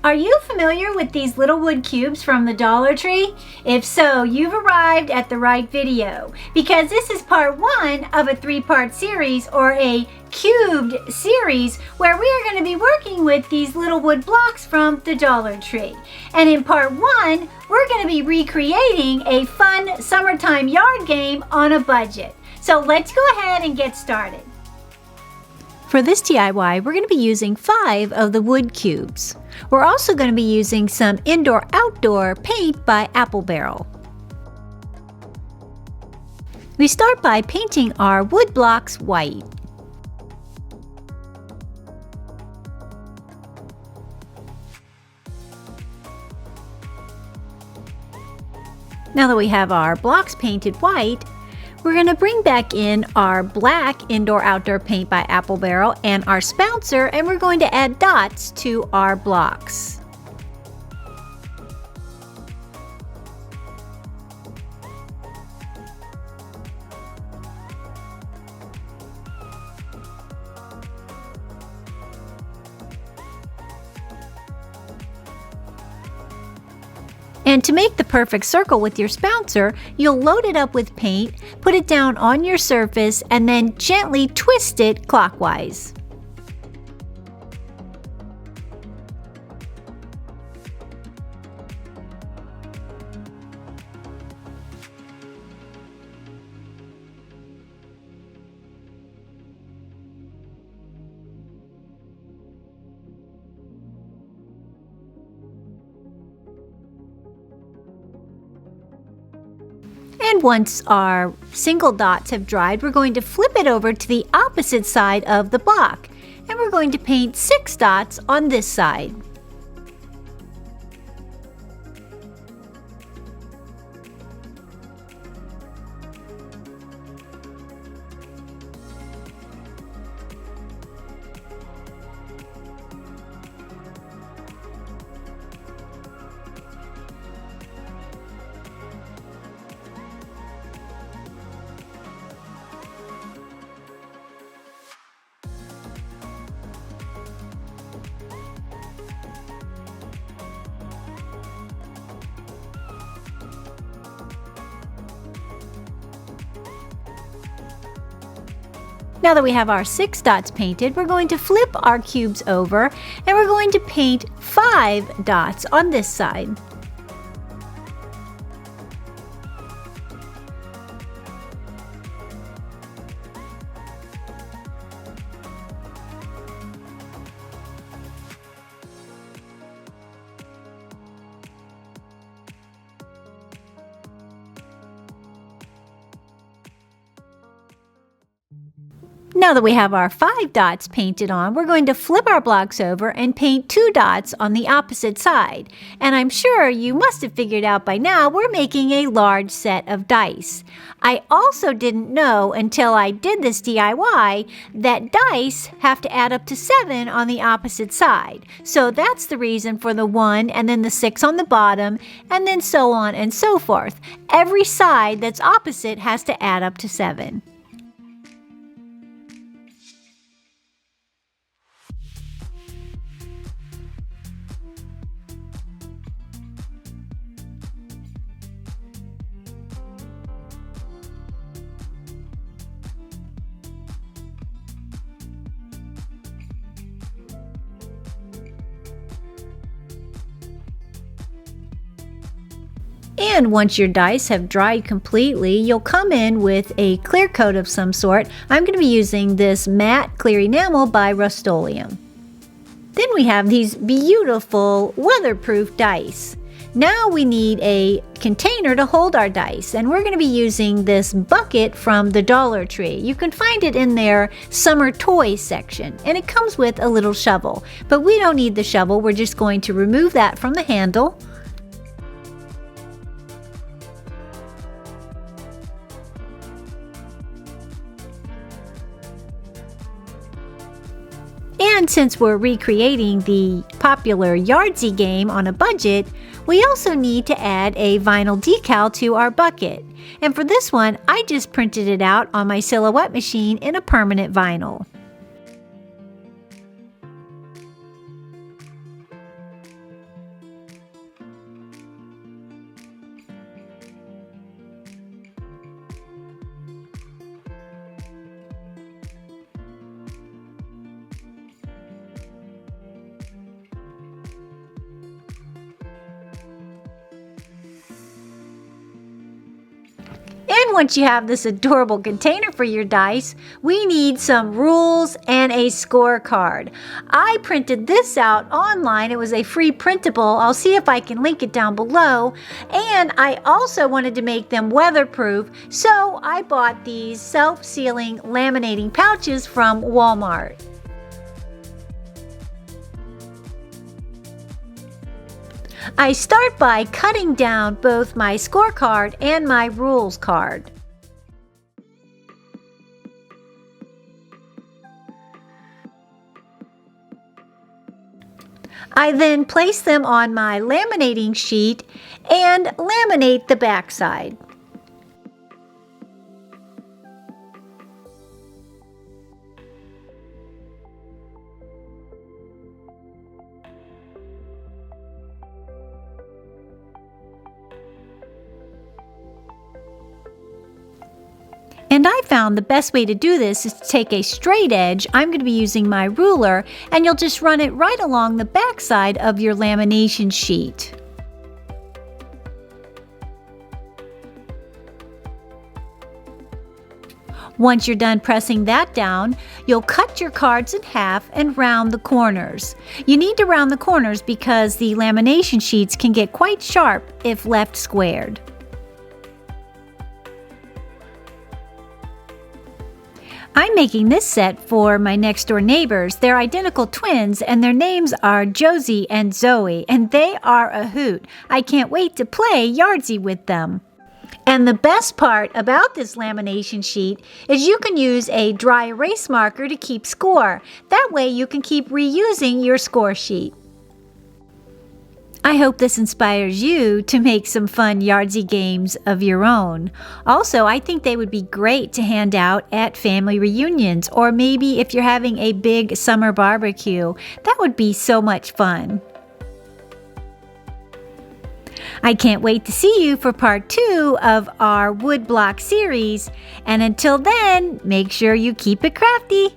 Are you familiar with these little wood cubes from the Dollar Tree? If so, you've arrived at the right video because this is part one of a three-part series, or a cubed series, where we are going to be working with these little wood blocks from the Dollar Tree. And in part one, we're going to be recreating a fun summertime yard game on a budget. So let's go ahead and get started. For this DIY, we're going to be using 5 of the wood cubes. We're also going to be using some indoor-outdoor paint by Apple Barrel. We start by painting our wood blocks white. Now that we have our blocks painted white, we're going to bring back in our black indoor-outdoor paint by Apple Barrel and our spouncer, and we're going to add dots to our blocks. And to make the perfect circle with your spouncer, you'll load it up with paint, put it down on your surface, and then gently twist it clockwise. And once our single dots have dried, we're going to flip it over to the opposite side of the block. And we're going to paint 6 dots on this side. Now that we have our 6 dots painted, we're going to flip our cubes over and we're going to paint 5 dots on this side. Now that we have our 5 dots painted on, we're going to flip our blocks over and paint 2 dots on the opposite side. And I'm sure you must have figured out by now we're making a large set of dice. I also didn't know until I did this DIY that dice have to add up to 7 on the opposite side. So that's the reason for the 1 and then the 6 on the bottom, and then so on and so forth. Every side that's opposite has to add up to 7. And once your dice have dried completely, you'll come in with a clear coat of some sort. I'm going to be using this matte clear enamel by Rust-Oleum. Then we have these beautiful weatherproof dice. Now we need a container to hold our dice, and we're going to be using this bucket from the Dollar Tree. You can find it in their summer toys section, and it comes with a little shovel. But we don't need the shovel, we're just going to remove that from the handle. And since we're recreating the popular Yahtzee game on a budget, we also need to add a vinyl decal to our bucket. And for this one, I just printed it out on my Silhouette machine in a permanent vinyl. once you have this adorable container for your dice, we need some rules and a scorecard. I printed this out online. It was a free printable. I'll see if I can link it down below. And I also wanted to make them weatherproof, so I bought these self-sealing laminating pouches from Walmart. I start by cutting down both my scorecard and my rules card. I then place them on my laminating sheet and laminate the backside. And I found the best way to do this is to take a straight edge. I'm going to be using my ruler, and you'll just run it right along the back side of your lamination sheet. Once you're done pressing that down, you'll cut your cards in half and round the corners. You need to round the corners because the lamination sheets can get quite sharp if left squared. I'm making this set for my next door neighbors. They're identical twins and their names are Josie and Zoe, and they are a hoot. I can't wait to play Yahtzee with them. And the best part about this lamination sheet is you can use a dry erase marker to keep score. That way you can keep reusing your score sheet. I hope this inspires you to make some fun Yahtzee games of your own. Also, I think they would be great to hand out at family reunions, or maybe if you're having a big summer barbecue. That would be so much fun. I can't wait to see you for part 2 of our woodblock series. And until then, make sure you keep it crafty.